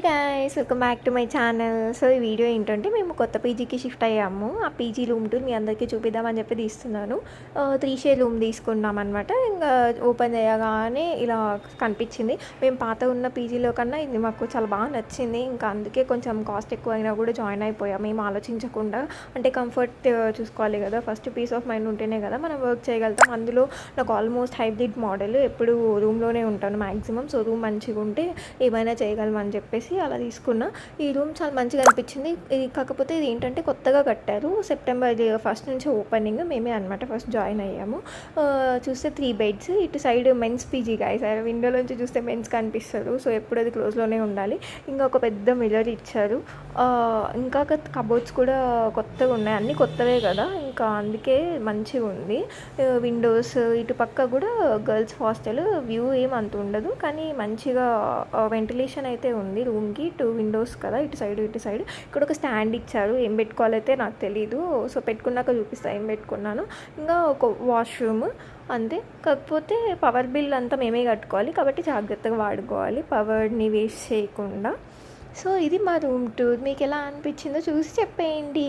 Guys welcome back to my channel. So ఈ video ఏంటంటే మేము కొత్త పీజీకి షిఫ్ట్ అయ్యాము. ఆ పీజీ రూమ్ టూర్ మీ అందరికీ చూపిద్దామని చెప్పి తీస్తున్నాను. 3 షేర్ రూమ్ తీసుకున్నాం అనమాట. ఇంకా ఓపెన్ చేయగానే ఇలా కనిపించింది. మేము పాత ఉన్న పీజీలో కన్నా ఇది మాకు చాలా బాగా నచ్చింది. ఇంకా అందుకే కొంచెం కాస్ట్ ఎక్కువ అయినా కూడా జాయిన్ అయిపోయాం. మేము ఆలోచించకుండా, అంటే కంఫర్ట్ చూసుకోవాలి కదా, ఫస్ట్ పీస్ ఆఫ్ మైండ్ ఉంటేనే కదా మనం వర్క్ చేయగలుగుతాం. అందులో నాకు ఆల్మోస్ట్ హైబ్రిడ్ మోడల్, ఎప్పుడు రూమ్లోనే ఉంటాను మ్యాక్సిమం. సో రూమ్ మంచిగా ఉంటే ఏమైనా చేయగలమని చెప్పేసి అలా తీసుకున్నా. ఈ రూమ్ చాలా మంచిగా అనిపించింది. ఇది కాకపోతే ఇది ఏంటంటే కొత్తగా కట్టారు. సెప్టెంబర్ 1 నుంచి ఓపెనింగ్. మేమే అనమాట ఫస్ట్ జాయిన్ అయ్యాము. చూస్తే 3 బెడ్స్. ఇటు సైడ్ మెన్స్ పీజీ గైస్. విండోలోంచి చూస్తే మెన్స్ కనిపిస్తారు. సో ఎప్పుడు అది క్లోజ్లోనే ఉండాలి. ఇంకా ఒక పెద్ద మిర్రర్ ఇచ్చారు. ఇంకా కబోర్డ్స్ కూడా కొత్తగా ఉన్నాయి. అన్నీ కొత్తవే కదా, ఇంకా అందుకే మంచిగా ఉంది. విండోస్ ఇటు పక్క కూడా గర్ల్స్ హాస్టల్. వ్యూ ఏం అంత ఉండదు కానీ మంచిగా వెంటిలేషన్ అయితే ఉంది. రూమ్కి 2 విండోస్ కదా, ఇటు సైడ్. ఇక్కడ ఒక స్టాండ్ ఇచ్చారు. ఏం పెట్టుకోవాలైతే నాకు తెలీదు. సో పెట్టుకున్నాక చూపిస్తాను ఏం పెట్టుకున్నాను. ఇంకా ఒక వాష్రూమ్ అంతే. కాకపోతే పవర్ బిల్ అంతా మేమే కట్టుకోవాలి కాబట్టి జాగ్రత్తగా వాడుకోవాలి, పవర్ని వేస్ట్ చేయకుండా. సో ఇది మా రూమ్ టూర్. మీకు ఎలా అనిపించిందో చూసి చెప్పేయండి.